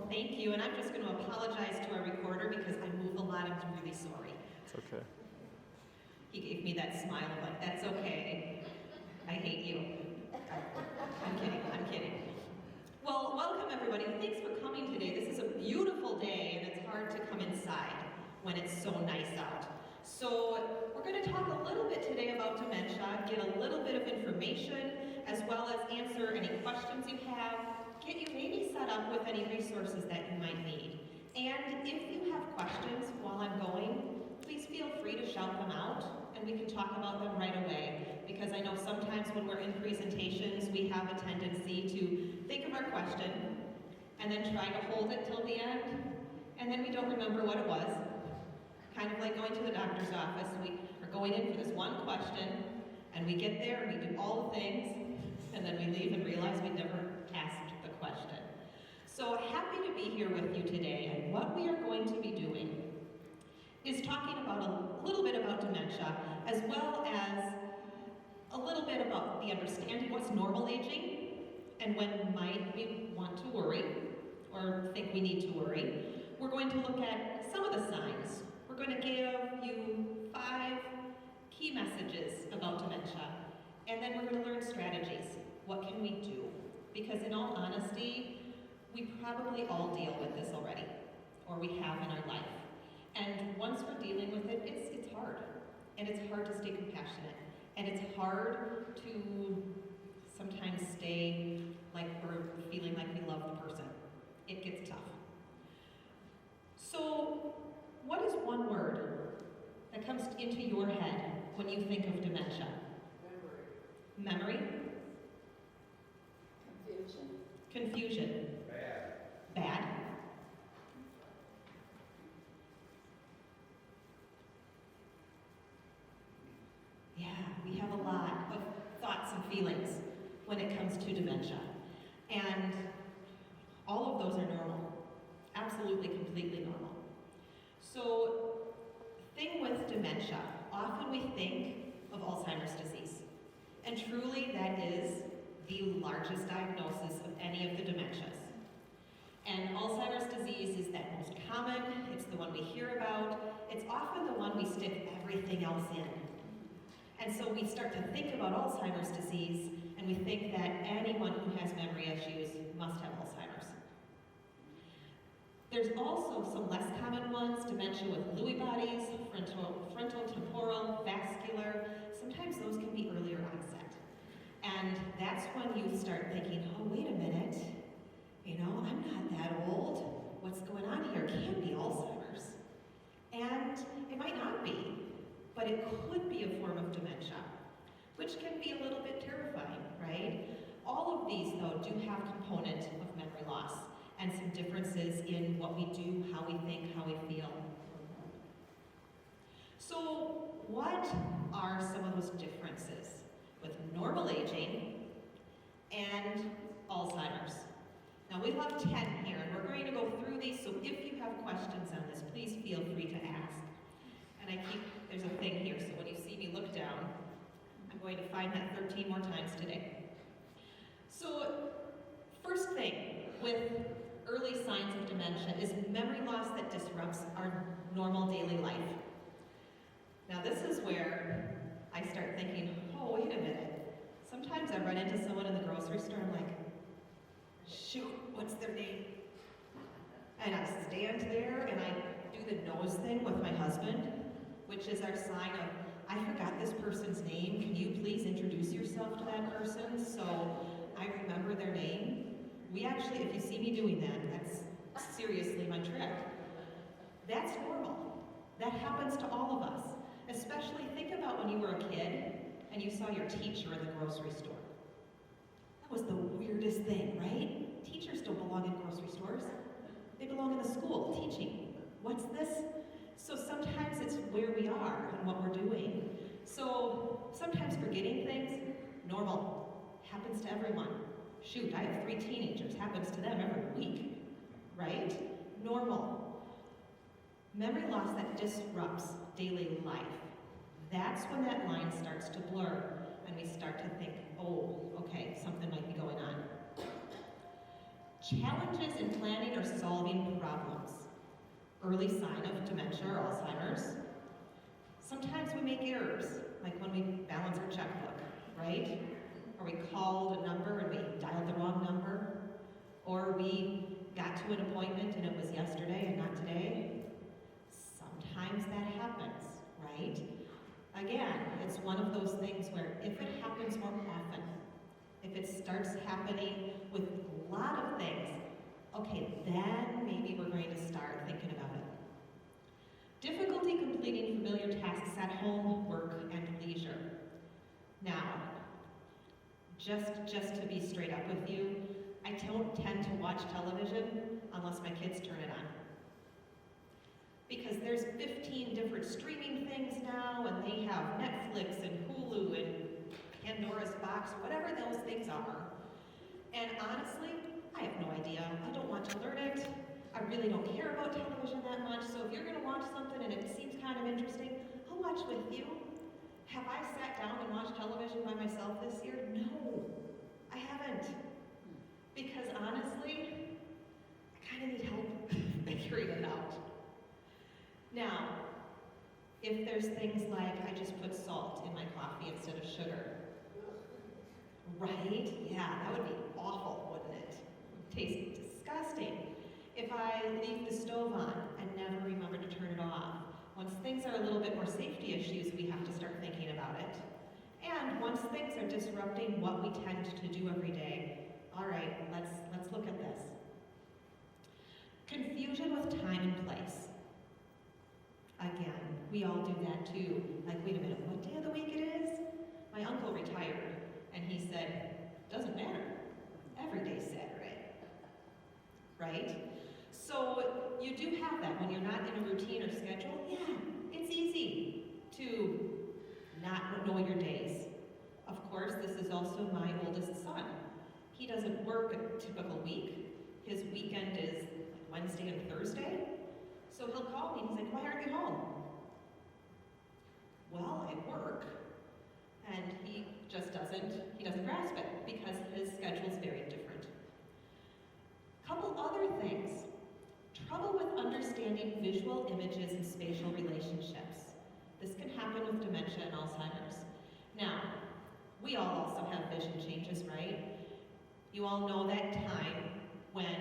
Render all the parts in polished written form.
thank you, and I'm just going to apologize to our recorder because I move a lot. I'm really sorry. It's okay. He gave me that smile of like, that's okay. I hate you. I'm kidding. Well, welcome everybody. Thanks for coming today. This is a beautiful day, and it's hard to come inside when it's so nice out. So we're going to talk a little bit today about dementia, get a little bit of information, as well as answer any questions you have, get you maybe set up with any resources that you might need. And if you have questions while I'm going, please feel free to shout them out, and we can talk about them right away. Because I know sometimes when we're in presentations, we have a tendency to think of our question, and then try to hold it till the end, and then we don't remember what it was. Kind of like going to the doctor's office. We are going in for this one question, and we get there and we do all the things, and then we leave and realize we never asked the question. So happy to be here with you today, and what we are going to be doing is talking about a little bit about dementia, as well as a little bit about the understanding what's normal aging, and when might we want to worry, or think we need to worry. We're going to look at some of the signs. We're going to give you 5 key messages about dementia, and then we're going to learn strategies. What can we do? Because in all honesty, we probably all deal with this already, or we have in our life. And once we're dealing with it, it's hard. And it's hard to stay compassionate. And it's hard to sometimes stay like we're feeling like we love the person. It gets tough. So, what is one word that comes into your head when you think of dementia? Memory. Memory? Confusion. Confusion. Bad. Bad. Yeah, we have a lot of thoughts and feelings when it comes to dementia. And all of those are normal. Absolutely, completely normal. So, thing with dementia, often we think of Alzheimer's disease. And truly, that is the largest diagnosis of any of the dementias. And Alzheimer's disease is that most common, it's the one we hear about, it's often the one we stick everything else in. And so we start to think about Alzheimer's disease, and we think that anyone who has memory issues must have Alzheimer's. There's also some less common ones, dementia with Lewy bodies, frontotemporal, vascular. Sometimes those can be earlier onset. And that's when you start thinking, oh, wait a minute, I'm not that old. What's going on here? It can't be Alzheimer's. And it might not be, but it could be a form of dementia, which can be a little bit terrifying, right? All of these, though, do have component of memory loss and some differences in what we do, how we think, how we feel. So what are some of those differences with normal aging and Alzheimer's? Now we have 10 here, and we're going to go through these, so if you have questions on this, please feel free to ask. And there's a thing here, so when you see me look down, I'm going to find that 13 more times today. So, first thing with early signs of dementia is memory loss that disrupts our normal daily life. Now this is where I start thinking, oh, wait a minute. Sometimes I run into someone in the grocery store, I'm like, shoot, what's their name? And I stand there and I do the nose thing with my husband, which is our sign of, I forgot this person's name, can you please introduce yourself to that person so I remember their name? We actually, if you see me doing that, that's seriously my trick. That's normal. That happens to all of us. Especially think about when you were a kid and you saw your teacher in the grocery store. That was the weirdest thing, right? Teachers don't belong in grocery stores. They belong in the school, teaching. What's this? So sometimes it's where we are and what we're doing. So sometimes forgetting things, normal, happens to everyone. Shoot, I have 3 teenagers, happens to them every week, right? Normal. Memory loss that disrupts daily life. That's when that line starts to blur and we start to think, oh, okay, something might be going on. Challenges in planning or solving problems. Early sign of dementia or Alzheimer's. Sometimes we make errors, like when we balance our checkbook, right? Or we called a number and we dialed the wrong number. Or we got to an appointment and it was yesterday and not today. Sometimes that happens, right? Again, it's one of those things where if it happens more often, if it starts happening with a lot of things, okay, then maybe we're going to start thinking about it. Difficulty completing familiar tasks at home, work, and leisure. Now, just to be straight up with you, I don't tend to watch television unless my kids turn it on. Because there's 15 different streaming things now, and they have Netflix and Hulu and Pandora's Box, whatever those things are. And honestly, I have no idea. I don't want to learn it. I really don't care about television that much, so if you're gonna watch something and it seems kind of interesting, I'll watch with you. Have I sat down and watched television by myself this year? No, I haven't. Because honestly, I kind of need help figuring it out. Now, if there's things like I just put salt in my coffee instead of sugar, right? Yeah, that would be awful, wouldn't it? Tastes disgusting. If I leave the stove on and never remember to turn it off, once things are a little bit more safety issues, we have to start thinking about it. And once things are disrupting what we tend to do every day, all right, let's look at this. Confusion with time and place. Again, we all do that too. Like, wait a minute, what day of the week it is? My uncle retired, and he said, doesn't matter, every day's Saturday, right? So you do have that when you're not in a routine or schedule. Yeah, it's easy to not know your days. Of course, this is also my oldest son. He doesn't work a typical week. His weekend is Wednesday and Thursday. So he'll call me and he's like, why aren't you home? Well, I work. And he doesn't grasp it because his schedule's very different. Couple other things. Trouble with understanding visual images and spatial relationships. This can happen with dementia and Alzheimer's. Now, we all also have vision changes, right? You all know that time when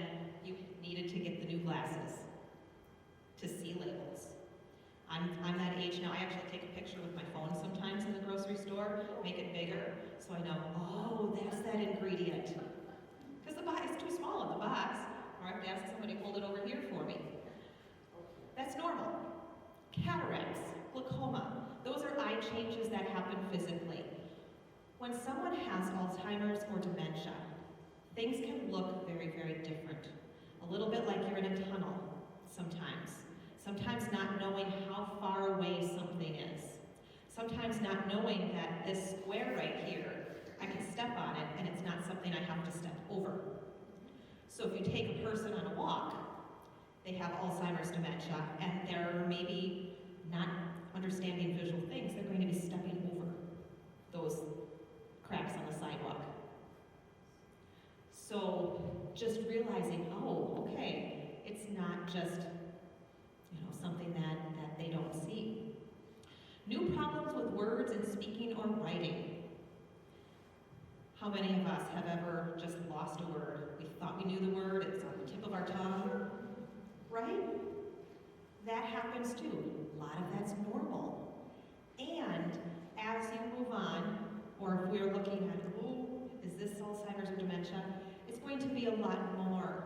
you needed to get the new glasses to see labels. I'm that age now. I actually take a picture with my phone sometimes in the grocery store, make it bigger, so I know, oh, that's that ingredient. Because the box is too small in the box, or I have to ask somebody to hold it over here for me. That's normal. Cataracts, glaucoma, those are eye changes that happen physically. When someone has Alzheimer's or dementia, things can look very, very different. A little bit like you're in a tunnel sometimes. Sometimes not knowing how far away something is. Sometimes not knowing that this square right here, I can step on it and it's not something I have to step over. So if you take a person on a walk, they have Alzheimer's dementia and they're maybe not understanding visual things, they're going to be stepping over those cracks on the sidewalk. So just realizing, oh, okay, it's not just something that they don't see. New problems with words and speaking or writing. How many of us have ever just lost a word? We thought we knew the word, it's on the tip of our tongue, right? That happens too. A lot of that's normal. And as you move on, or if we're looking at, oh, is this Alzheimer's or dementia? It's going to be a lot more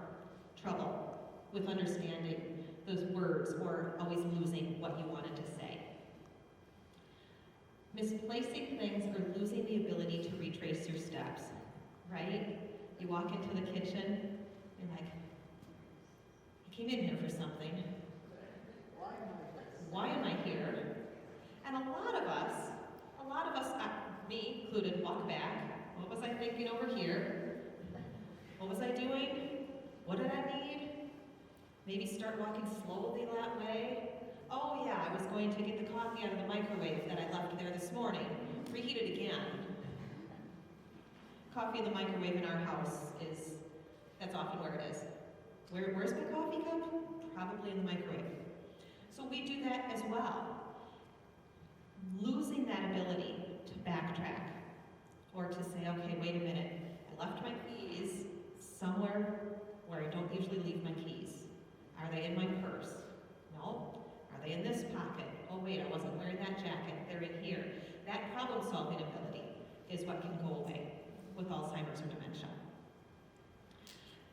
trouble with understanding those words or always losing what you wanted to say. Misplacing things or losing the ability to retrace your steps, right? You walk into the kitchen, you're like, I came in here for something. Why am I here? And a lot of us, me included, walk back. What was I thinking over here? What was I doing? What did I need? Maybe start walking slowly that way. Oh yeah, I was going to get the coffee out of the microwave that I left there this morning. Reheat it again. Coffee in the microwave in our house is That's often where it is. Where's my coffee cup? Probably in the microwave. So we do that as well. Losing that ability to backtrack or to say, okay, wait a minute, I left my keys somewhere where I don't usually leave my keys. Are they in my purse? No. Are they in this pocket? Oh wait, I wasn't wearing that jacket. They're in here. That problem-solving ability is what can go away with Alzheimer's or dementia.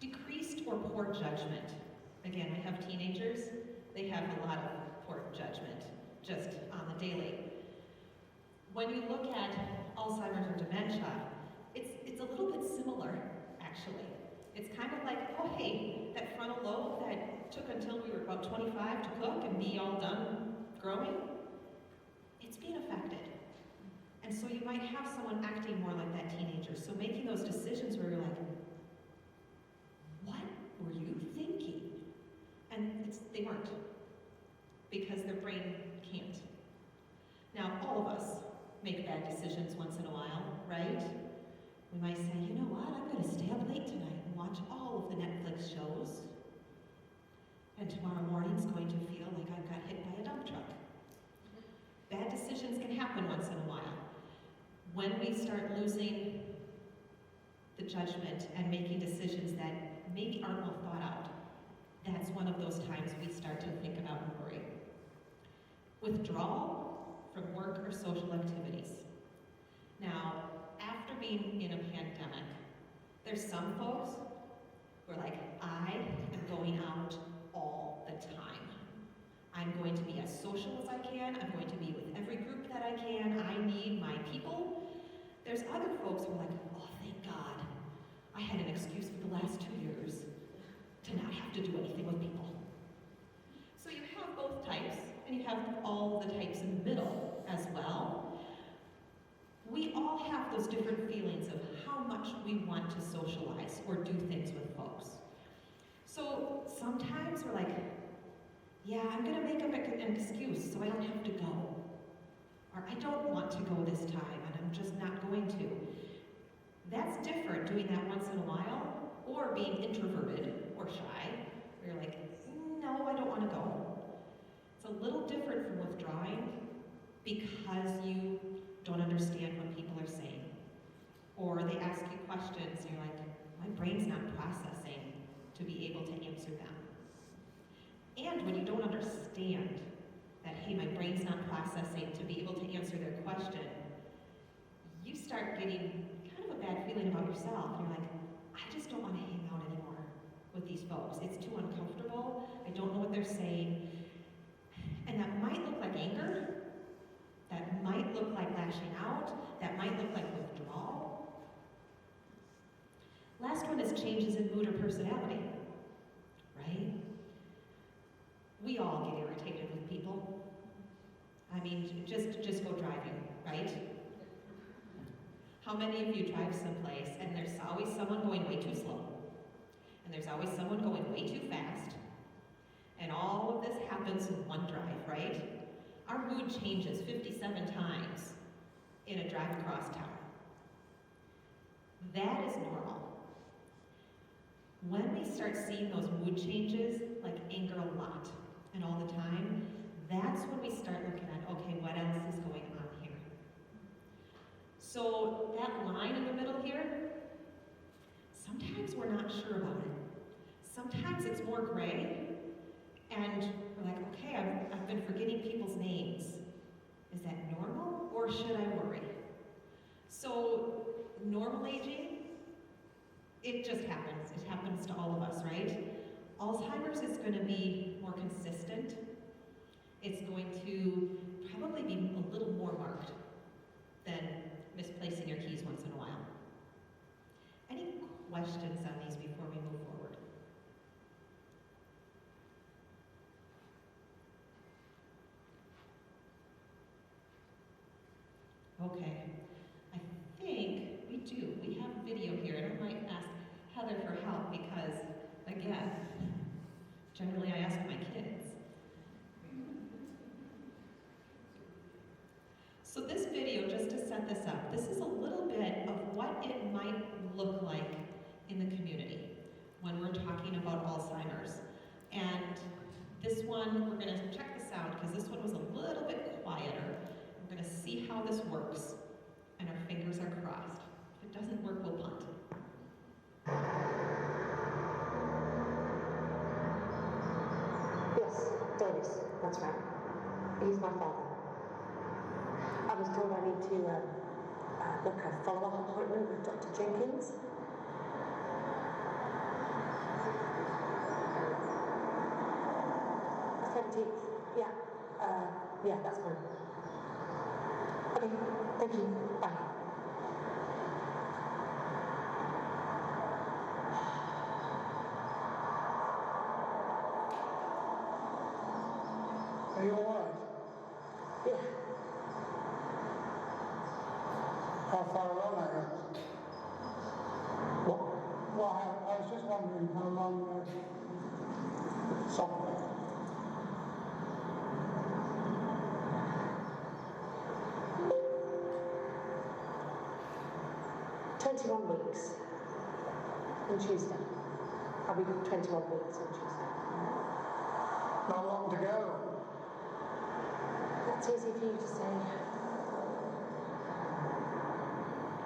Decreased or poor judgment. Again, I have teenagers. They have a lot of poor judgment just on the daily. When you look at Alzheimer's or dementia, it's a little bit similar, actually. It's kind of like, oh hey, that frontal lobe that took until we were about 25 to cook and be all done growing, it's being affected. And so you might have someone acting more like that teenager. So making those decisions where you're like, what were you thinking? And they weren't, because their brain can't. Now, all of us make bad decisions once in a while, right? We might say, you know what, I'm going to stay up late tonight and watch all of the Netflix shows. And tomorrow morning's going to feel like I got hit by a dump truck. Bad decisions can happen once in a while. When we start losing the judgment and making decisions that maybe aren't well thought out, that's one of those times we start to think about and worry. Withdrawal from work or social activities. Now, after being in a pandemic, there's some folks who are like, I am going out all the time. I'm going to be as social as I can. I'm going to be with every group that I can. I need my people. There's other folks who are like, oh, thank God. I had an excuse for the last 2 years to not have to do anything with people. So you have both types, and you have all the types in the middle as well. We all have those different feelings of how much we want to socialize or do things with folks. So sometimes we're like, yeah, I'm gonna make up an excuse so I don't have to go. Or I don't want to go this time and I'm just not going to. That's different doing that once in a while, or being introverted or shy, where you're like, no, I don't want to go. It's a little different from withdrawing because you don't understand what people are saying. Or they ask you questions and you're like, my brain's not processing to be able to answer them. And when you don't understand that, hey, my brain's not processing to be able to answer their question, you start getting kind of a bad feeling about yourself. And you're like, I just don't want to hang out anymore with these folks. It's too uncomfortable. I don't know what they're saying. And that might look like anger. That might look like lashing out. That might look like withdrawal. Last one is changes in mood or personality, right? We all get irritated with people. I mean, just go driving, right? How many of you drive someplace and there's always someone going way too slow? And there's always someone going way too fast? And all of this happens in one drive, right? Our mood changes 57 times in a drive across town. That is normal. When we start seeing those mood changes, like anger a lot and all the time, that's when we start looking at, okay, what else is going on here? So that line in the middle here, sometimes we're not sure about it. Sometimes it's more gray, and we're like, okay, I've been forgetting people's names. Is that normal, or should I worry? So normal aging, it just happens. It happens to all of us, right? Alzheimer's is going to be more consistent. It's going to probably be a little more marked than misplacing your keys once in a while. Any questions on these before we move forward? Okay, I think we do. We have a video here, and I might ask Heather for help because, again, generally I ask my kids. So this video, just to set this up, this is a little bit of what it might look like in the community. how this works, and our fingers are crossed. If it doesn't work, we'll punt. Yes, Davis, that's right. He's my father. I was told I need to book a follow-up appointment with Dr. Jenkins. The 17th, yeah, that's fine. Okay, thank you, bye. Are you all right? Yeah, How far along are you? what? Well, I was just wondering how long. Sorry. 21 weeks on Tuesday. I'll be 21 weeks on Tuesday. Not long to go. That's easy for you to say.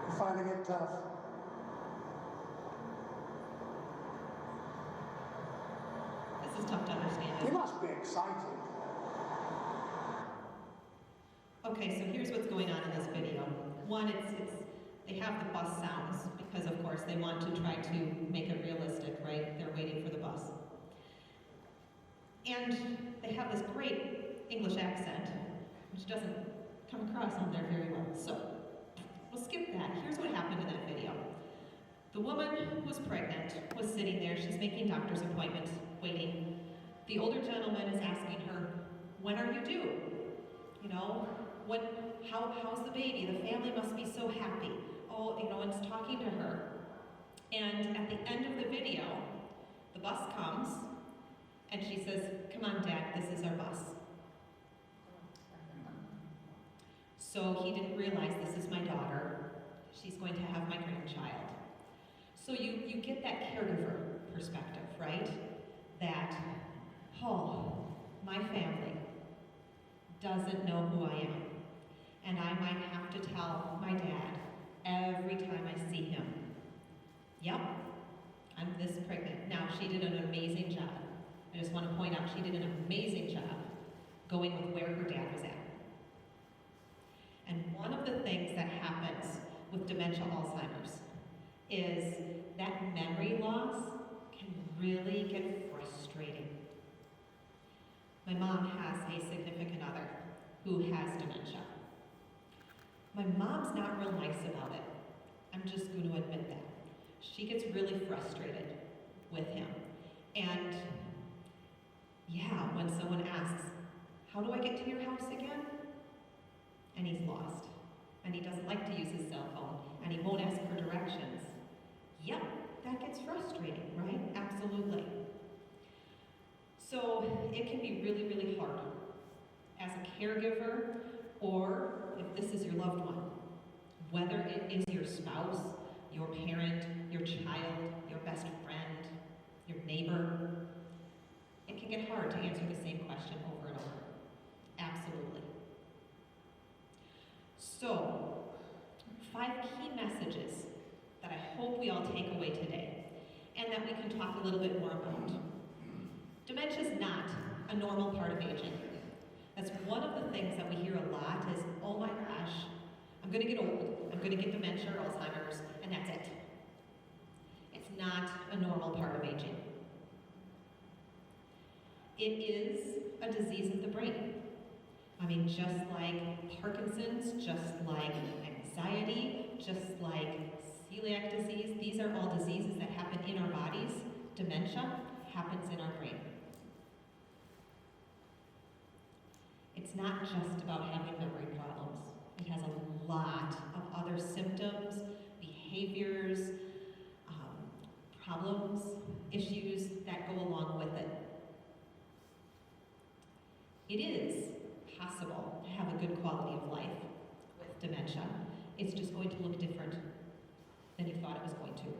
You're finding it tough. This is tough to understand. You must be excited. Okay, so here's what's going on in this video. One, they have the bus sounds because, of course, they want to try to make it realistic, right? They're waiting for the bus. And they have this great English accent, which doesn't come across on there very well. So, we'll skip that. Here's what happened in that video. The woman who was pregnant was sitting there. She's making doctor's appointments, waiting. The older gentleman is asking her, when are you due? You know, how's the baby? The family must be so happy. Oh, you know, and it's talking to her. And at the end of the video, the bus comes, and she says, come on, Dad, this is our bus. So he didn't realize this is my daughter. She's going to have my grandchild. So you get that caregiver perspective, right? That, oh, my family doesn't know who I am. And I might have to tell my dad every time I see him, yep, I'm this pregnant. Now, she did an amazing job. I just want to point out, she did an amazing job going with where her dad was at. And one of the things that happens with dementia Alzheimer's is that memory loss can really get frustrating. My mom has a significant other who has dementia. My mom's not real nice about it. I'm just going to admit that. She gets really frustrated with him. And yeah, when someone asks, how do I get to your house again? And he's lost. And he doesn't like to use his cell phone. And he won't ask for directions. Yep, that gets frustrating, right? Absolutely. So it can be really, really hard as a caregiver, or if this is your loved one, whether it is your spouse, your parent, your child, your best friend, your neighbor, it can get hard to answer the same question over and over. Absolutely. So, 5 key messages that I hope we all take away today, and that we can talk a little bit more about. Dementia is not a normal part of aging. That's one of the things that we hear a lot is, oh my gosh, I'm going to get old, I'm going to get dementia or Alzheimer's, and that's it. It's not a normal part of aging. It is a disease of the brain. I mean, just like Parkinson's, just like anxiety, just like celiac disease, these are all diseases that happen in our bodies. Dementia happens in our brain. It's not just about having memory problems. It has a lot of other symptoms, behaviors, problems, issues that go along with it. It is possible to have a good quality of life with dementia. It's just going to look different than you thought it was going to.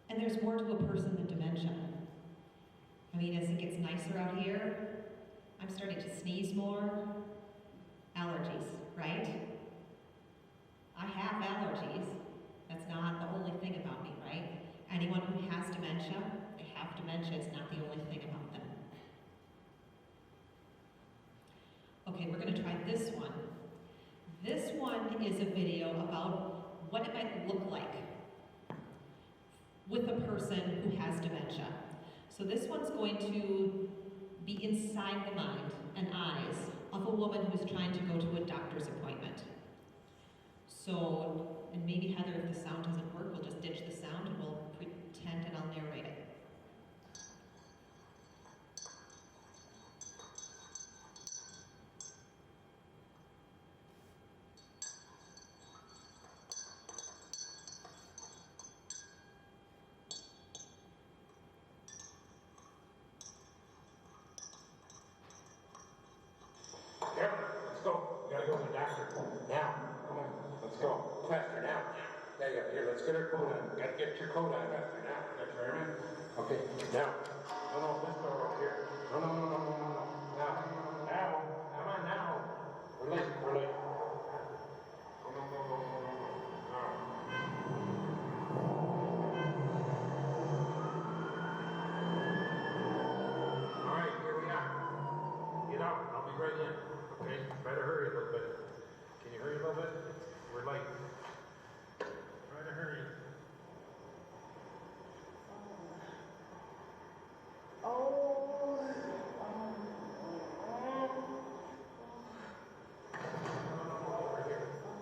And there's more to a person than dementia. I mean, as it gets nicer out here, I'm starting to sneeze more. allergies, right? I have allergies. That's not the only thing about me, right? Anyone who has dementia, they have dementia. It's not the only thing about them. Okay, we're going to try this one. This one is a video about what it might look like with a person who has dementia. So this one's going to be inside the mind and eyes of a woman who's trying to go to a doctor's appointment. So, and maybe Heather, if the sound doesn't work, we'll just ditch the sound and we'll pretend and I'll narrate it. Yep, let's go. We gotta go to the doctor. Now, come on, let's go. Faster now. There you go. Here, let's get our coat on. Gotta get your coat on faster now. That's right, man. Okay, now. No, this door over here. No. Now. Come on now. We're late. No. All right, here we are. Get out. I'll be right in. Okay, try to hurry a little bit. Can you hurry a little bit? We're late. Try to hurry.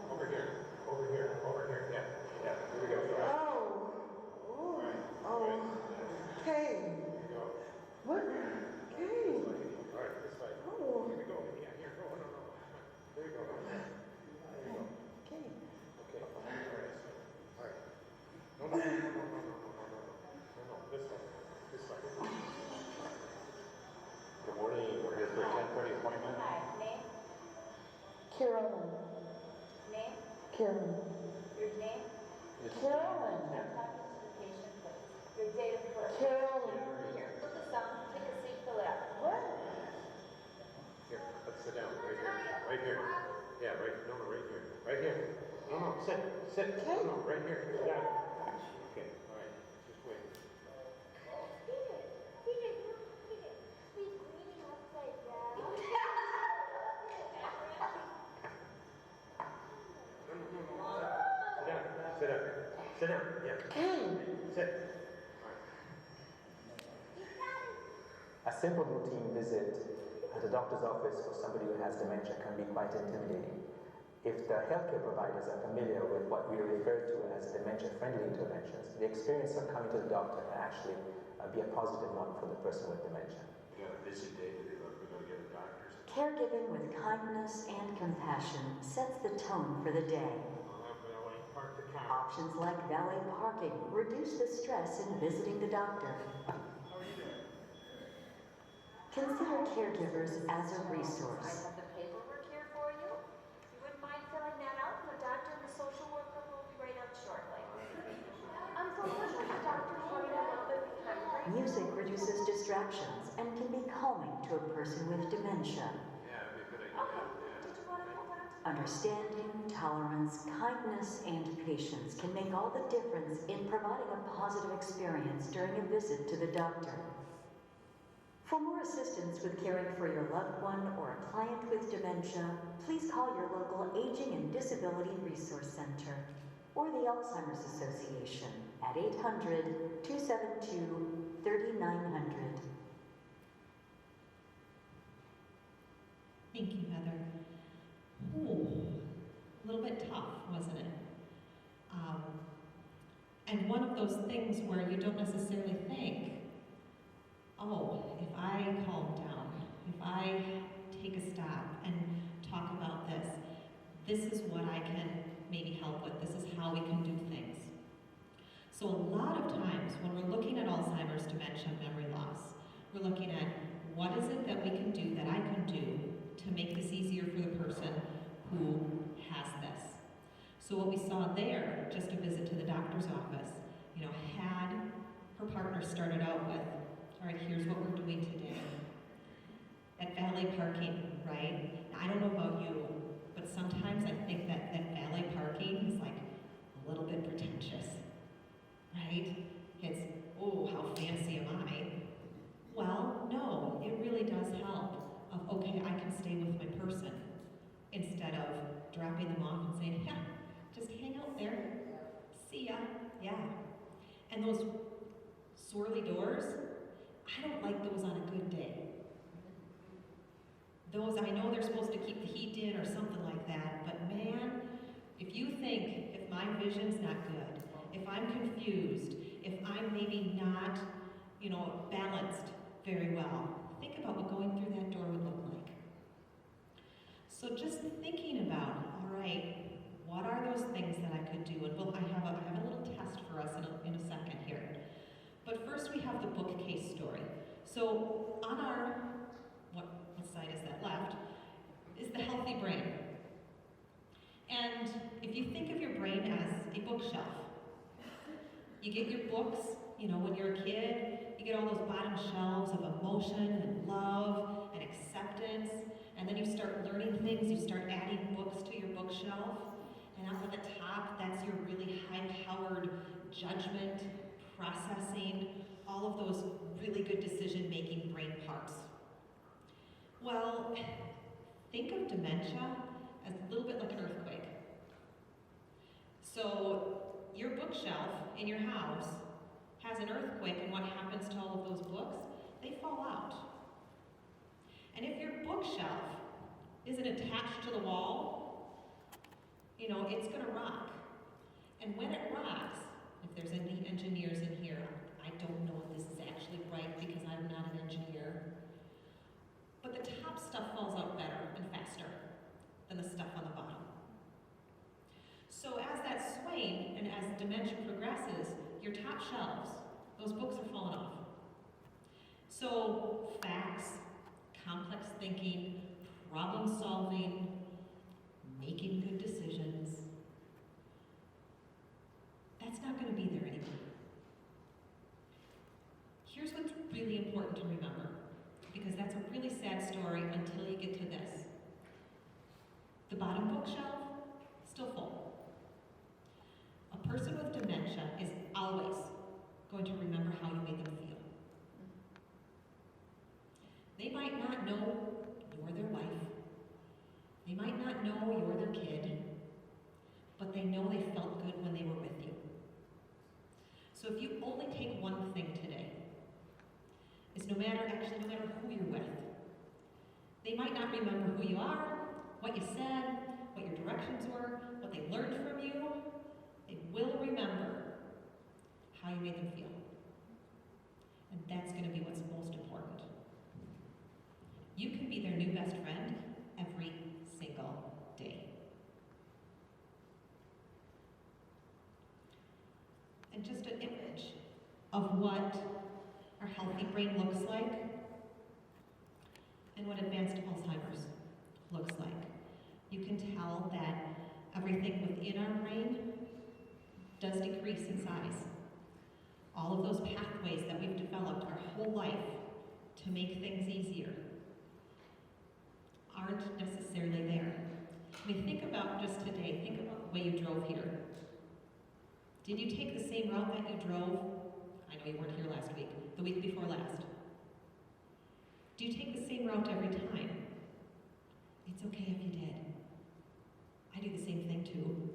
Over here. Yeah, here we go. Hey, Here we go. what? Hey, All right, this way. oh, Here we go. Yeah, here. No. There you go. okay. Okay. All right. No. This way. Good morning. We're here for a 10:30 appointment. Hi, name? Carolyn, Name? Carolyn, Your name? Carolyn, I'm talking to the patient, please. Your date of birth? Carolyn. Here, put this on, take a seat, fill it out. What? Here, let's sit down. Right here. Yeah, right. No, right here. Right here. No, sit. No, right here. Sit down. Okay, all right. Just wait. Sit down. Yeah. Sit. A simple routine visit at a doctor's office for somebody who has dementia can be quite intimidating. If the healthcare providers are familiar with what we refer to as dementia-friendly interventions, the experience of coming to the doctor can actually be a positive one for the person with dementia. We got a busy day today, but we're going to get a doctor's. Caregiving with kindness and compassion sets the tone for the day. Park the car. Options like valet parking reduce the stress in visiting the doctor. How are you doing? Consider caregivers as a I resource. have the paperwork here for you. You wouldn't mind filling that out? The doctor and the social worker will be right up shortly. Unfortunately, the doctor's running a little bit behind. Music reduces distractions and can be calming to a person with dementia. Yeah, it'd be a good idea. Did you want to go down? Understanding, tolerance, kindness, and patience can make all the difference in providing a positive experience during a visit to the doctor. For more assistance with caring for your loved one or a client with dementia, please call your local Aging and Disability Resource Center or the Alzheimer's Association at 800-272-3900. Thank you, Heather. Ooh, a little bit tough, wasn't it? And one of those things where you don't necessarily think, oh, if I calm down, if I take a stop and talk about this, this is what I can maybe help with, this is how we can do things. So a lot of times when we're looking at Alzheimer's, dementia, memory loss, we're looking at what is it that we can do, that I can do to make this easier for the person who has this. So what we saw there, just a visit to the doctor's office, had her partner started out with, all right, here's what we're doing today. At valet parking, right? Now, I don't know about you, but sometimes I think that valet parking is like a little bit pretentious, right? It's, oh, how fancy am I? Well, no, it really does help of, okay, I can stay with my person instead of dropping them off and saying, yeah, just hang out there, see ya, yeah. And those swirly doors, I don't like those on a good day. Those, I know they're supposed to keep the heat in or something like that, but man, if you think, if my vision's not good, if I'm confused, if I'm maybe not, balanced very well, think about what going through that door would look like. So just thinking about, all right, what are those things that I could do? And I have a little test for us in a second here. But first we have the bookcase story. So on our, what side is that, left, is the healthy brain. And if you think of your brain as a bookshelf, you get your books, when you're a kid, you get all those bottom shelves of emotion and love and acceptance, and then you start learning things, you start adding books to your bookshelf, and up at the top, that's your really high-powered judgment, processing, all of those really good decision-making brain parts. Well, think of dementia as a little bit like an earthquake. So your bookshelf in your house has an earthquake, and what happens to all of those books? They fall out. And if your bookshelf isn't attached to the wall, it's gonna rock. And when it rocks, if there's any engineers in here, I don't know if this is actually right because I'm not an engineer, but the top stuff falls out better and faster than the stuff on the bottom. So as that's swaying and as dementia progresses, your top shelves, those books are falling off. So facts, complex thinking, problem solving, making good decisions, that's not going to be there anymore. Here's what's really important to remember, because that's a really sad story until you get to this. The bottom bookshelf, still full. A person with dementia is always going to remember how you made them feel. They might not know you're their wife. They might not know you're their kid, but they know they felt good when they were with you. So if you only take one thing today, is no matter who you're with, they might not remember who you are, what you said, what your directions were, what they learned from you. They will remember how you made them feel. And that's going to be what's most important. You can be their new best friend every single day. And just an image of what our healthy brain looks like and what advanced Alzheimer's looks like. You can tell that everything within our brain does decrease in size. All of those pathways that we've developed our whole life to make things easier aren't necessarily there. I mean, think about just today, think about the way you drove here. Did you take the same route that you drove? I know you weren't here last week, the week before last. Do you take the same route every time? It's okay if you did. I do the same thing too.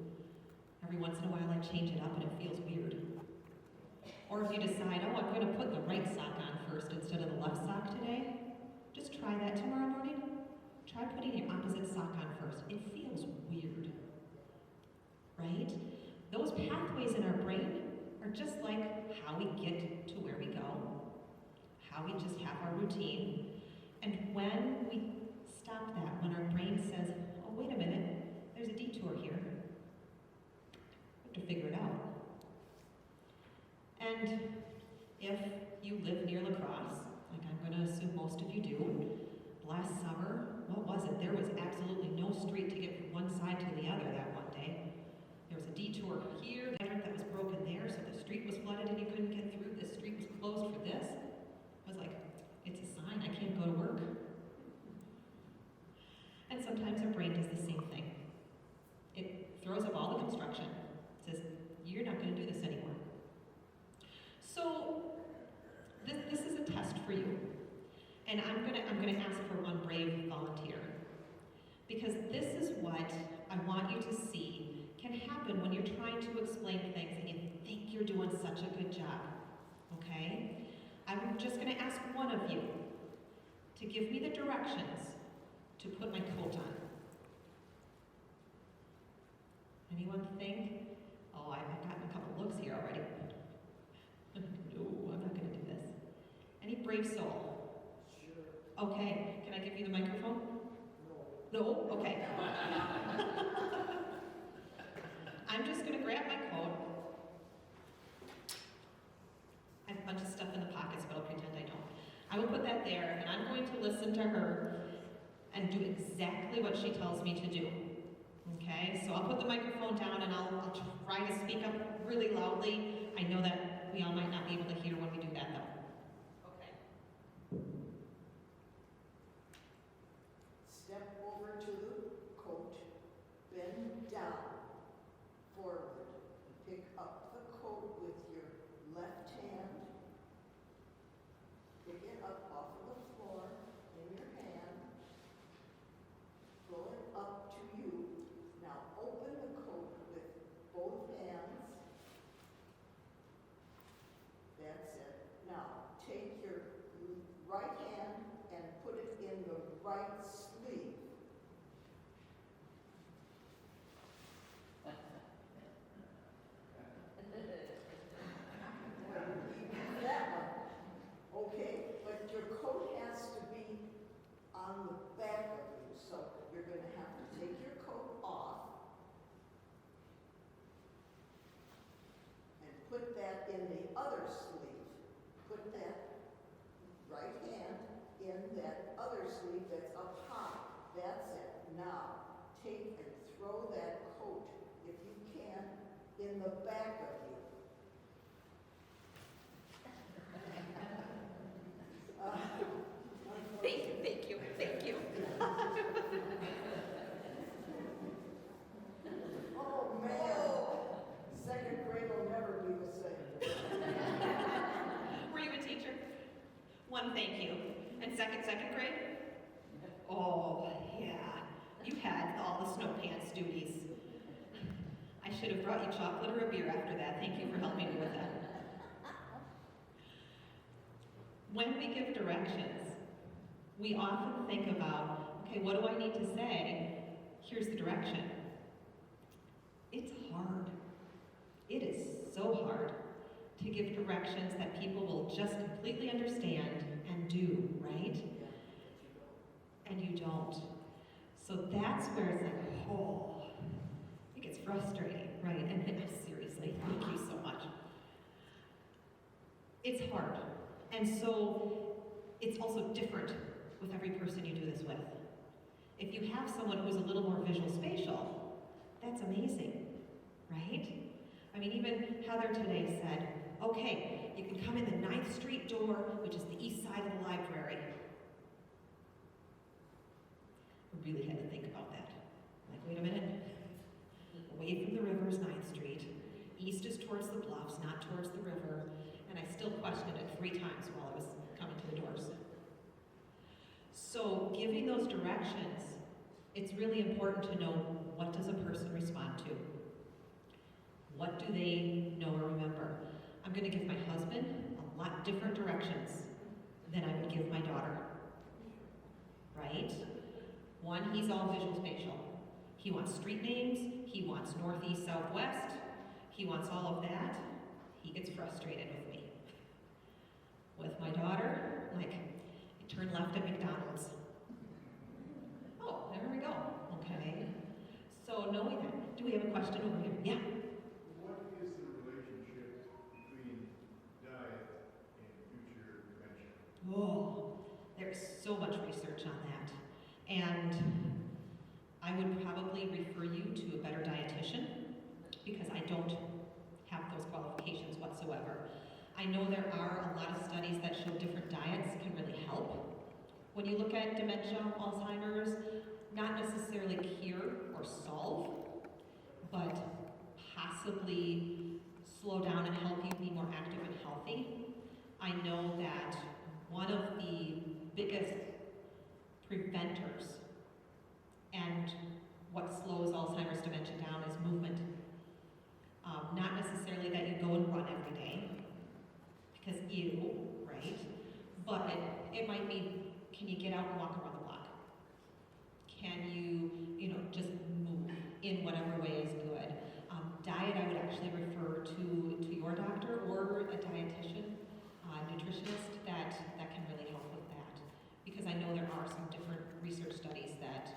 Every once in a while I change it up and it feels weird. Or if you decide, oh, I'm going to put the right sock on first instead of the left sock today, just try that tomorrow morning. Try putting your opposite sock on first. It feels weird, right? Those pathways in our brain are just like how we get to where we go, how we just have our routine. And when we stop that, when our brain says, oh, wait a minute, there's a detour here, we have to figure it out. And if you live near La Crosse, like I'm going to assume most of you do, last summer, what was it? There was absolutely no street to get from one side to the other that one day. There was a detour here, that was broken there, so the street was flooded and you couldn't get through. The street was closed for this. I was like, it's a sign, I can't go to work. And sometimes our brain does the same thing. Because this is what I want you to see can happen when you're trying to explain things and you think you're doing such a good job, okay? I'm just gonna ask one of you to give me the directions to put my coat on. Anyone think? Oh, I've gotten a couple looks here already. No, I'm not gonna do this. Any brave soul? Sure. Okay, can I give you the microphone? No. No? Okay. I'm just gonna grab my coat. I have a bunch of stuff in the pockets, but I'll pretend I don't. I will put that there, and I'm going to listen to her and do exactly what she tells me to do. Okay, so I'll put the microphone down and I'll try to speak up really loudly. I know that we all might not be able to hear when we do that though. Okay. Step over to the coat, bend down, forward. Pick up the coat with your left hand. Pick it up off of the floor in your hand. Pull it up to you. Now open the coat with both hands. That's it. Now take your right hand and put it in the right sleeve. That one. Okay, but your coat has to be on the back of you, so you're going to have to take your coat off and put that in the other sleeve. Put that right hand in that other sleeve that's up high. That's it. Now, take and throw that coat, if you can, in the back of you. Thank you. Oh, man. Second grade will never be the same. Were you a teacher? One, thank you. And second grade? Oh, yeah. You had all the snow pants duties. I should have brought you chocolate or a beer after that. Thank you for helping me with that. When we give directions, we often think about, okay, what do I need to say? Here's the direction. It's hard. It is so hard to give directions that people will just completely understand and do, right? And you don't. So that's where it's like, oh, it gets frustrating, right? And seriously, thank you so much. It's hard. And so it's also different with every person you do this with. If you have someone who's a little more visual spatial, that's amazing, right? I mean, even Heather today said, okay, you can come in the 9th Street door, which is the east side of the library. We really had to think about that. Like, wait a minute. Away from the river is 9th Street. East is towards the bluffs, not towards the river. And I still questioned it 3 times while I was coming to the doors. So giving those directions, it's really important to know, what does a person respond to? What do they know or remember? I'm going to give my husband a lot different directions than I would give my daughter, right? One, he's all visual spatial. He wants street names, he wants northeast, southwest, he wants all of that. He gets frustrated with me. With my daughter, like, you turn left at McDonald's. Oh, there we go. Okay. So knowing that, do we have a question over here? Yeah. What is the relationship between diet and future dementia? Oh, there's so much research on that. And I would probably refer you to a better dietitian because I don't have those qualifications whatsoever. I know there are a lot of studies that show different diets can really help. When you look at dementia, Alzheimer's, not necessarily cure or solve, but possibly slow down and help you be more active and healthy. I know that one of the biggest preventers and few, right? But it might be, can you get out and walk around the block? Can you, just move in whatever way is good? Diet, I would actually refer to your doctor or a dietitian, nutritionist that can really help with that. Because I know there are some different research studies that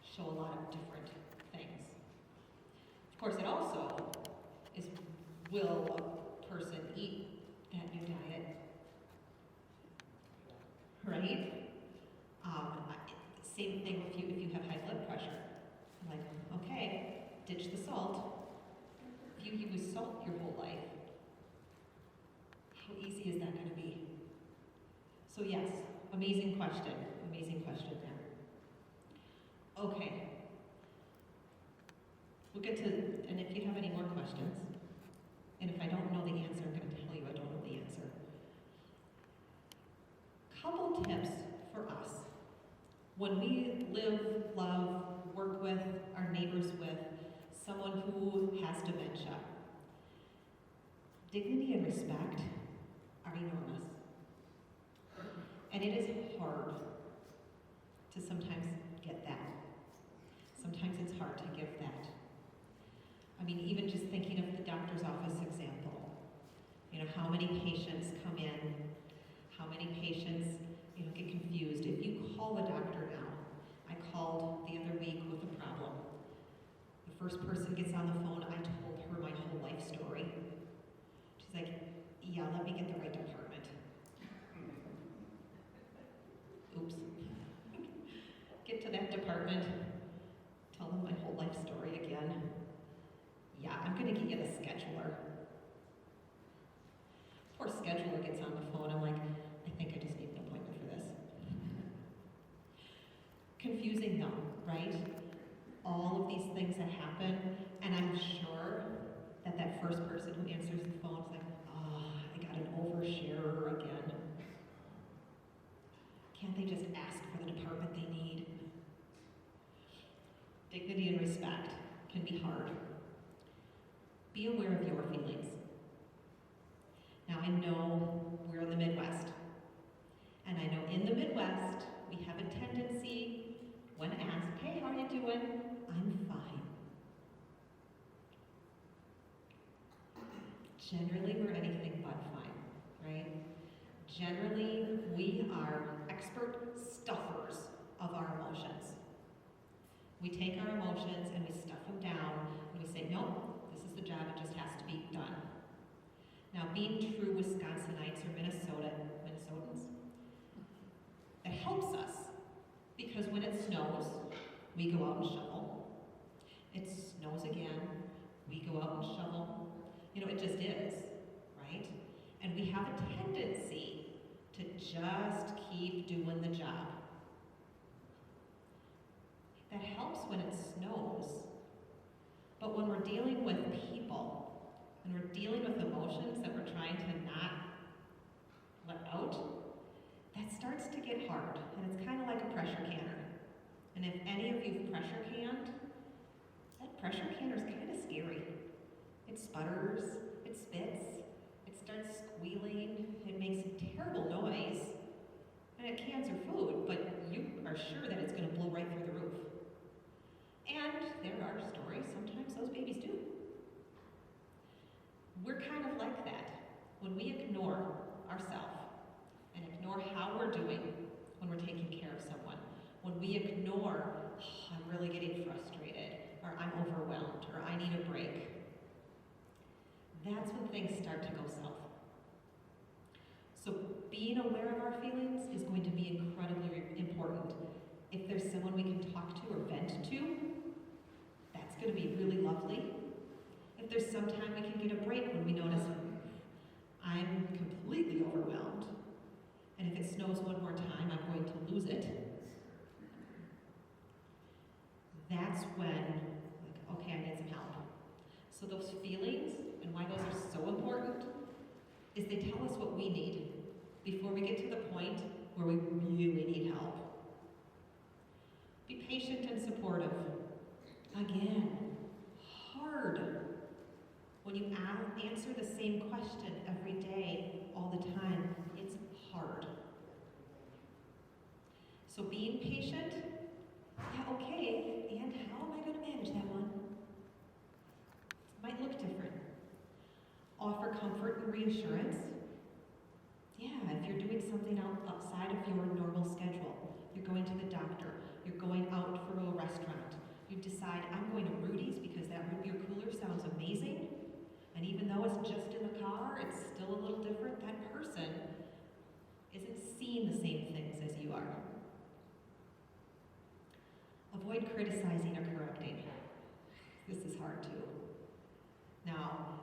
show a lot of different things. Of course, it also is, will a person eat that new diet? Right? Same thing if you have high blood pressure. Like, okay, ditch the salt. If you use salt your whole life, how easy is that going to be? So yes, amazing question there. Okay. We'll get to, and if you have any more questions, and if I don't know the answer, I'm going to tell you I don't know the answer. Couple tips for us. When we live, love, work with, our neighbors with someone who has dementia, dignity and respect are enormous. And it is hard to sometimes get that. Sometimes it's hard to give that. I mean, even just thinking of the doctor's office example, how many patients come in, how many patients, get confused. If you call the doctor now, I called the other week with a problem. The first person gets on the phone, I told her my whole life story. She's like, yeah, let me get the right department. Oops. Get to that department, tell them my whole life story again. Yeah, I'm gonna get you the scheduler. Poor scheduler gets on the phone, I'm like, I think I just need an appointment for this. Confusing them, right? All of these things that happen, and I'm sure that first person who answers the phone is like, oh, I got an oversharer again. Can't they just ask for the department they need? Dignity and respect can be hard. Be aware of your feelings. Now I know we're in the Midwest, and I know in the Midwest we have a tendency, when asked, hey, how are you doing? I'm fine. Generally, we're anything but fine, right? Generally, we are expert stuffers of our emotions. We take our emotions and we stuff them down, and we say, nope, this is the job, it just has to be done. Now, being true Wisconsinites or Minnesotans, it helps us, because when it snows, we go out and shovel. It snows again, we go out and shovel. It just is, right? And we have a tendency to just keep doing the job. That helps when it snows. But when we're dealing with people, and we're dealing with emotions that we're trying to not let out, that starts to get hard. And it's kind of like a pressure canner. And if any of you've pressure canned, that pressure canner is kind of scary. It sputters, it spits, it starts squealing, it makes a terrible noise, and it cans your food, but you are sure that it's going to blow right through the roof. And there are stories, sometimes those babies do. We're kind of like that. When we ignore ourselves and ignore how we're doing when we're taking care of someone, when we ignore, oh, I'm really getting frustrated, or I'm overwhelmed, or I need a break, that's when things start to go south. So being aware of our feelings is going to be incredibly important. If there's someone we can talk to or vent to, that's going to be really lovely. If there's some time we can get a break when we notice I'm completely overwhelmed, and if it snows one more time, I'm going to lose it. That's when, like, okay, I need some help. So those feelings, and why those are so important, is they tell us what we need before we get to the point where we really need help. Be patient and supportive. Again, hard. When you answer the same question every day, all the time. It's hard. So being patient, yeah, okay, and how am I going to manage that one? It might look different. Offer comfort and reassurance. Yeah, if you're doing something outside of your normal schedule, you're going to the doctor, you're going out for a restaurant, you decide, I'm going to Rudy's because that root beer cooler sounds amazing, and even though it's just in the car, it's still a little different. That person isn't seeing the same things as you are. Avoid criticizing or correcting. This is hard too. Now,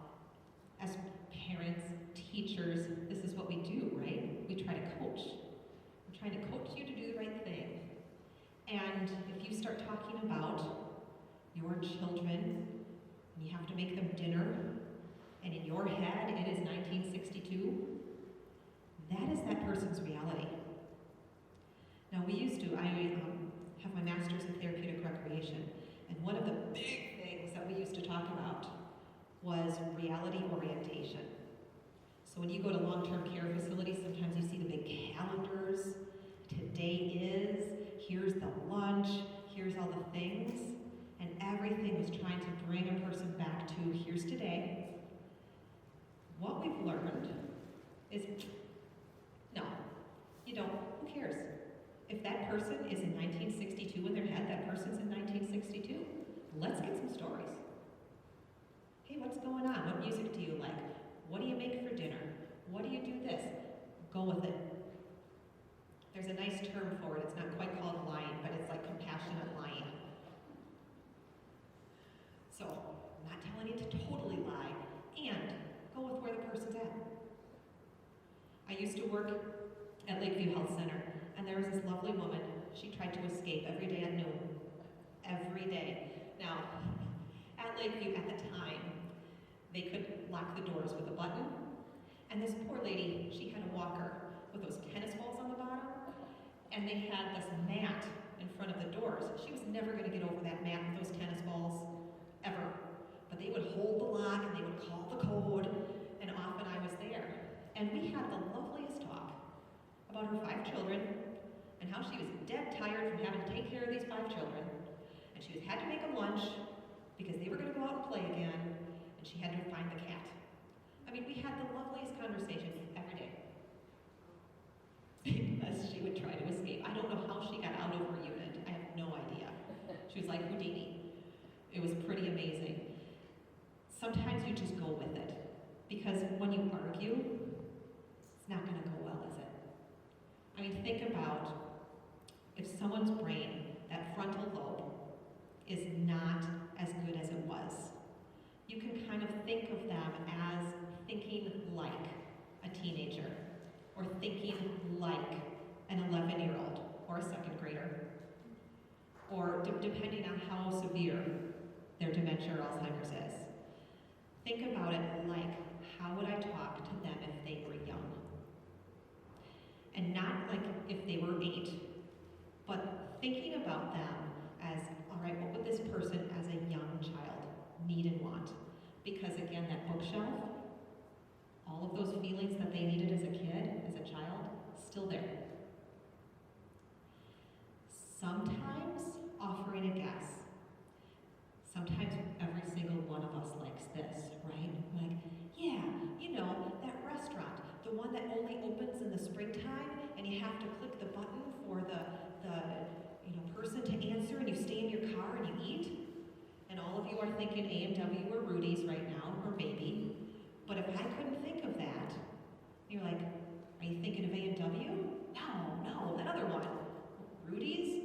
as parents, teachers, this is what we do, right? We try to coach. We're trying to coach you to do the right thing. And if you start talking about your children, and you have to make them dinner, and in your head it is 1962, that is that person's reality. Now I have my master's in therapeutic recreation, and one of the big things that we used to talk about was reality orientation. So when you go to long-term care facilities, sometimes you see the big calendars. Today is, here's the lunch, here's all the things, and everything was trying to bring a person back to here's today. What we've learned is, no, you don't, who cares? If that person is in 1962 in their head, that person's in 1962. Let's get some stories. Hey, what's going on? What music do you like? What do you make for dinner? What do you do this? Go with it. There's a nice term for it. It's not quite called lying, but it's like compassionate lying. So, I'm not telling you to totally lie, and go with where the person's at. I used to work at Lakeview Health Center, and there was this lovely woman. She tried to escape every day at noon. Every day. Now, at Lakeview at the time, they could lock the doors with a button, and this poor lady, she had a walker with those tennis balls on the bottom, and they had this mat in front of the doors. She was never going to get over that mat with those tennis balls, ever. But they would hold the lock, and they would call the code, and often I was there. And we had the loveliest talk about her 5 children, and how she was dead tired from having to take care of these 5 children, and she had to make them lunch, because they were going to go out and play again, and she had to find the cat. I mean, we had the loveliest conversation every day. Because she would try to escape. I don't know how she got out of her unit. I have no idea. She was like Houdini. It was pretty amazing. Sometimes you just go with it. Because when you argue, it's not going to go well, is it? I mean, think about if someone's brain, that frontal lobe, is not as good as it was. You can kind of think of them as thinking like a teenager, or thinking like an 11-year-old, or a 2nd grader, or depending on how severe their dementia or Alzheimer's is. Think about it like, how would I talk to them if they were young? And not like if they were 8, but thinking about them as, all right, what would this person as a young child need and want? Because again, that bookshelf, all of those feelings that they needed as a kid, as a child, still there. Sometimes offering a guess. Sometimes every single one of us likes this, right? Like, yeah, you know, that restaurant, the one that only opens in the springtime, and you have to click the button for the person to answer, and you stay in your car and you eat. And all of you are thinking A&W or Rudy's right now, or maybe. But if I couldn't think of that, you're like, are you thinking of A&W? No, that other one. Rudy's?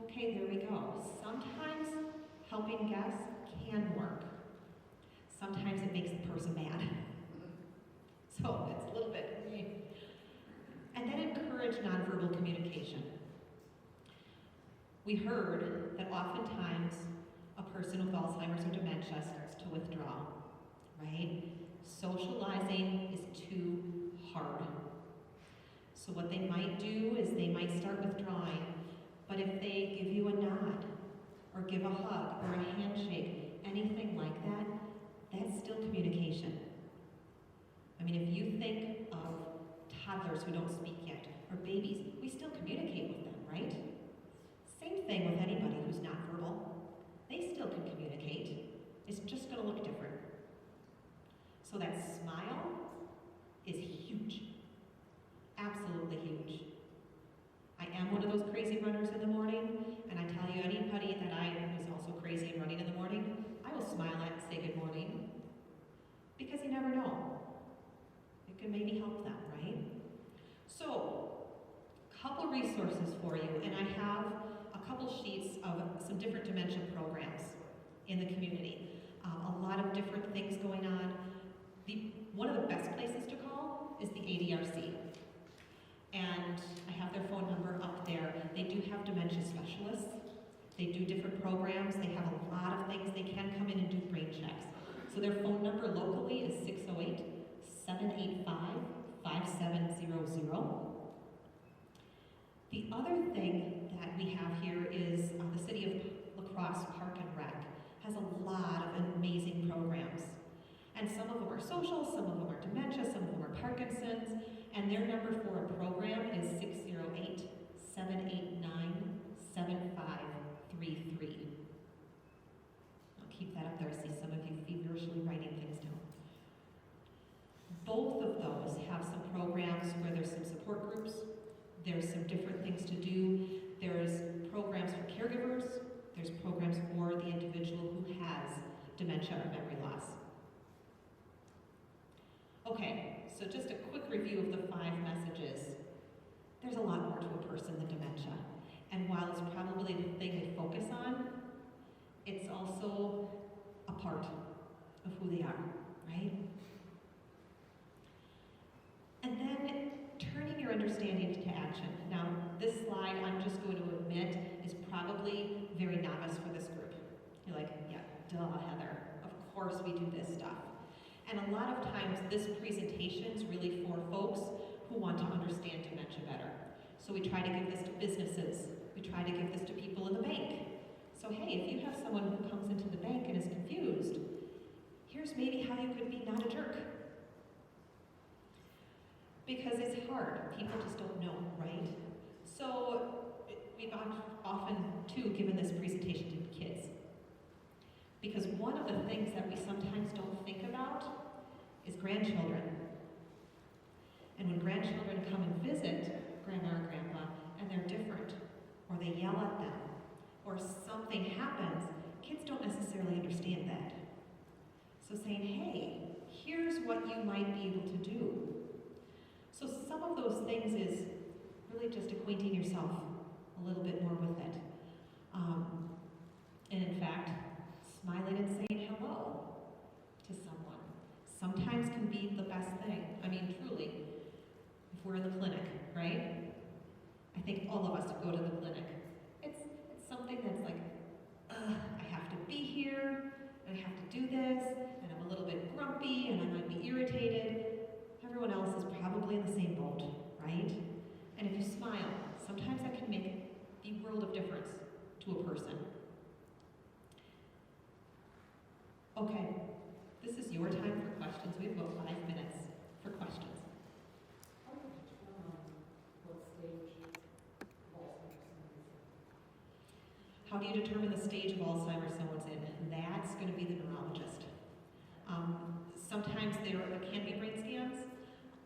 Okay, there we go. Sometimes helping guess can work. Sometimes it makes the person mad. So it's a little bit. And then encourage nonverbal communication. We heard that oftentimes a person with Alzheimer's or dementia starts to withdraw, right? Socializing is too hard. So what they might do is they might start withdrawing, but if they give you a nod, or give a hug, or a handshake, anything like that, that's still communication. mean, if you think of toddlers who don't speak yet, or babies, we still communicate with them, right? Same thing with anybody who's nonverbal. They still can communicate. It's just going to look different. So that smile is huge. Absolutely huge. I am one of those crazy runners in the morning, and I tell you, anybody that I was also crazy and running in the morning, I will smile at and say good morning, because you never know. It can maybe help them, right? So, a couple resources for you, and I have a couple sheets of some different dementia programs in the community. A lot of different things going on. One of the best places to call is the ADRC. And I have their phone number up there. They do have dementia specialists. They do different programs. They have a lot of things. They can come in and do brain checks. So their phone number locally is 608-785-5700. The other thing that we have here is the City of La Crosse Park and Rec has a lot of amazing programs. And some of them are social, some of them are dementia, some of them are Parkinson's, and their number for a program is 608-789-7533. I'll keep that up there. I see some of you feverishly writing things down. Both of those have some programs where there's some support groups, there's some different things to do, there's programs for caregivers, there's programs for the individual who has dementia or memory loss. Okay, so just a quick review of the 5 messages. There's a lot more to a person than dementia. And while it's probably the thing we focus on, it's also a part of who they are, right? And then turning your understanding to action. Now, this slide, I'm just going to admit, is probably very novice for this group. You're like, yeah, duh, Heather. Of course we do this stuff. And a lot of times, this presentation is really for folks who want to understand dementia better. So we try to give this to businesses. We try to give this to people in the bank. So hey, if you have someone who comes into the bank and is confused, here's maybe how you could be not a jerk. Because it's hard. People just don't know, right? So we've often, too, given this presentation to kids. Because one of the things that we sometimes don't think about is grandchildren. And when grandchildren come and visit grandma or grandpa and they're different, or they yell at them, or something happens, kids don't necessarily understand that. So saying, hey, here's what you might be able to do. So some of those things is really just acquainting yourself a little bit more with it. And in fact, smiling and saying hello to someone sometimes can be the best thing. I mean, truly, if we're in the clinic, right? I think all of us go to the clinic. It's something that's like, I have to be here, and I have to do this, and I'm a little bit grumpy, and I might be irritated. Everyone else is probably in the same boat, right? And if you smile, sometimes that can make the world of difference to a person. Okay, this is your time for questions. We have about 5 minutes for questions. How do you determine the stage of Alzheimer's someone's in? That's going to be the neurologist. Sometimes there can be brain scans.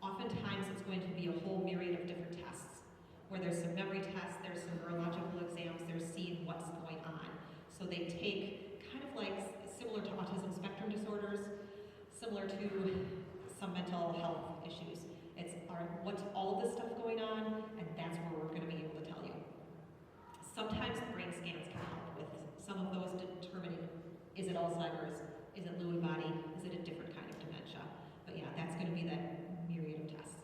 Oftentimes it's going to be a whole myriad of different tests, where there's some memory tests, there's some neurological exams, they're seeing what's going on. So they take kind of like similar to autism spectrum disorders, similar to some mental health issues. It's what's all of this stuff going on, and that's where we're going to be able to tell you. Sometimes brain scans can help with some of those determining, is it Alzheimer's, is it Lewy body, is it a different kind of dementia? But yeah, that's going to be that myriad of tests.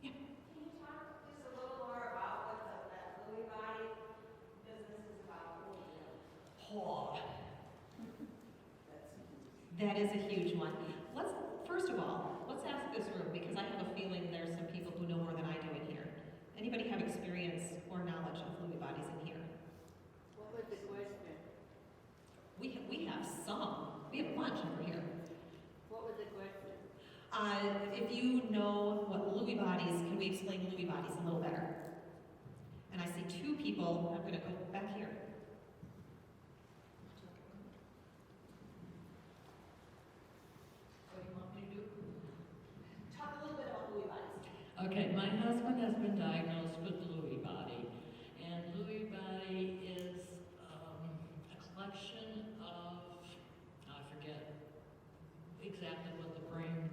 Yeah. Can you talk just a little more about what that Lewy body business is about? Oh. That is a huge one. First of all, let's ask this room, because I have a feeling there's some people who know more than I do in here. Anybody have experience or knowledge of Lewy bodies in here? What was the question? If you know what Lewy bodies, can we explain Lewy bodies a little better? And I see two people. I'm going to go back here. What do you want me to do? Talk a little bit about Lewy bodies. Okay, my husband has been diagnosed with Lewy body, and Lewy body is a collection of, I forget exactly what the brain,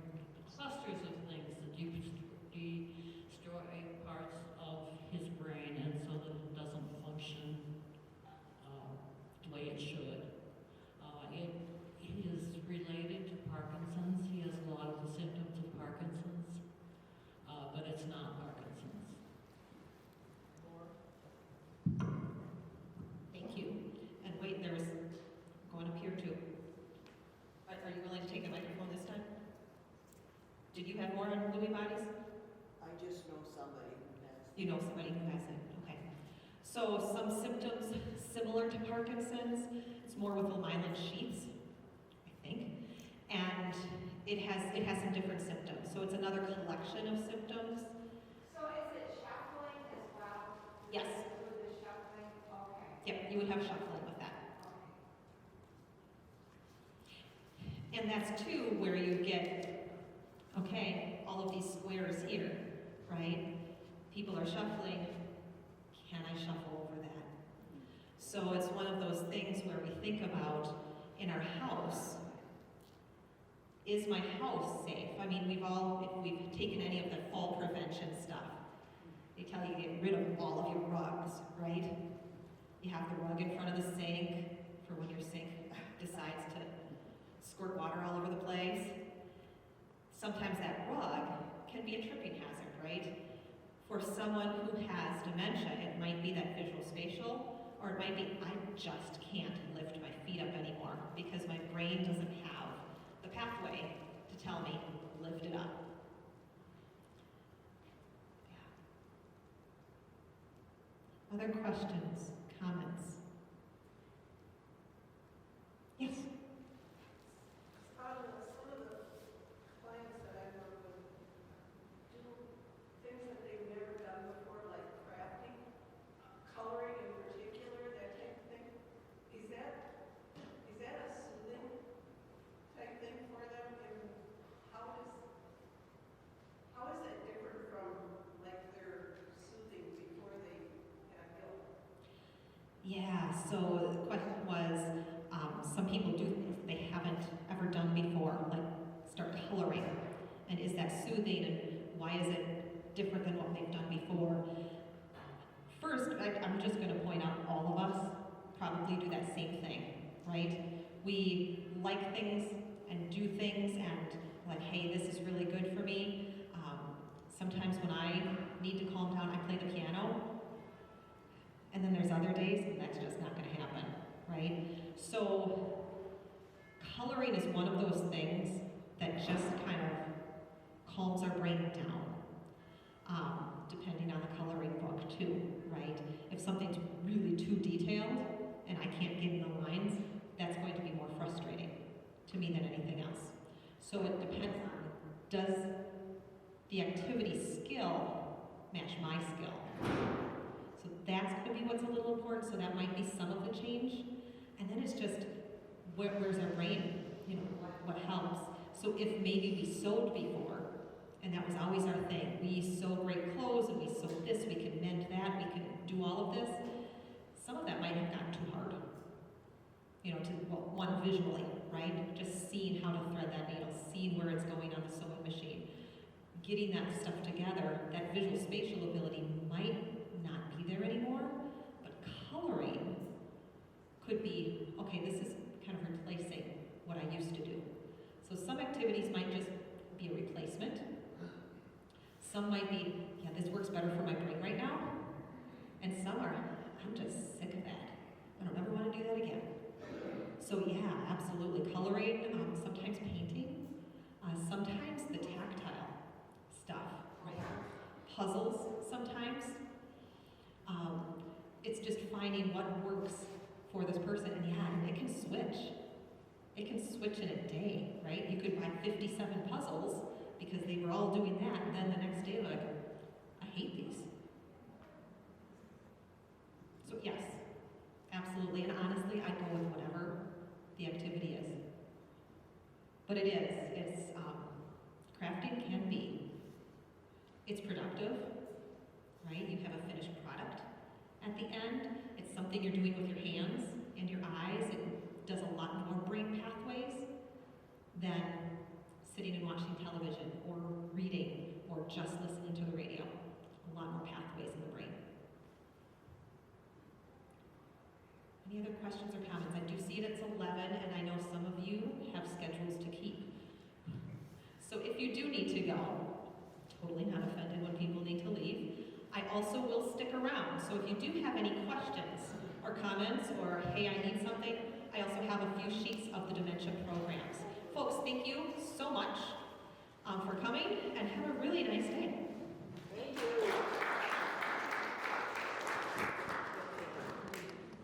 clusters of things that destroy parts of his brain, and so that it doesn't function the way it should. It is related to Parkinson's. He has a lot of the symptoms of Parkinson's. But it's not Parkinson's. Thank you. And wait, there was going up here too. Are you willing to take the microphone this time? Did you have more on Lewy bodies? I just know somebody who has. You know somebody who has it. Okay. So some symptoms similar to Parkinson's. It's more with the myelin sheaths, I think, and it has some different symptoms. So it's another collection of symptoms. So is it shuffling as well? Yes. With the shuffling? Okay. Yep, you would have shuffling with that. And that's too where you get, okay, all of these squares here, right? People are shuffling. Can I shuffle over that? So it's one of those things where we think about in our house, is my house safe? I mean, if we've taken any of the fall prevention stuff, they tell you to get rid of all of your rugs, right? You have the rug in front of the sink for when your sink decides to squirt water all over the place. Sometimes that rug can be a tripping hazard, right? For someone who has dementia, it might be that visual spatial, or it might be, I just can't lift my feet up anymore because my brain doesn't have the pathway to tell me, lift it up. Yeah. Other questions, comments? Yes? Some of the clients that I work with do things that they've never done before, like crafting, coloring in particular, that type of thing. Is that a soothing type thing for them? And how is that different from like their soothing before they got ill? Yeah, so the question was, some people do things they haven't ever done before, like start coloring. And is that soothing, and why is it different than what they've done before? First, I'm just going to point out all of us probably do that same thing, right? We like things and do things and like, hey, this is really good for me. Sometimes when I need to calm down, I play the piano. And then there's other days when that's just not going to happen, right? So coloring is one of those things that just kind of calms our brain down, depending on the coloring book too, right? If something's really too detailed and I can't get in the lines, that's going to be more frustrating to me than anything else. So it depends on, does the activity skill match my skill? So that's going to be what's a little important, so that might be some of the change. And then it's just, where's our brain? You know, what helps? So if maybe we sewed before, and that was always our thing, we sew great clothes, and we sew this, we can mend that, we can do all of this, some of that might have gotten too hard. You know, one visually, right? Just seeing how to thread that needle, seeing where it's going on the sewing machine. Getting that stuff together, that visual spatial ability might not be there anymore, but coloring could be, okay, this is kind of replacing what I used to do. So some activities might just be a replacement. Some might be, yeah, this works better for my brain right now. And some are, I'm just sick of that. I don't ever want to do that again. So yeah, absolutely. Coloring, sometimes painting, sometimes the tactile stuff, right? Puzzles sometimes. It's just finding what works for this person. And yeah, it can switch. It can switch in a day, right? You could buy 57 puzzles because they were all doing that, and then the next day, like, I hate these. So yes, absolutely, and honestly, I go with whatever the activity is. But crafting can be, it's productive, right? You have a finished product. At the end, it's something you're doing with your hands and your eyes. It does a lot more brain pathways than sitting and watching television or reading or just listening to the radio. A lot more pathways in the brain. Any other questions or comments? I do see it, it's 11, and I know some of you have schedules to keep. So if you do need to go, totally not offended when people need to leave, I also will stick around. So if you do have any questions or comments, or hey, I need something, I also have a few sheets of the dementia programs. Folks, thank you so much for coming, and have a really nice day. Thank you.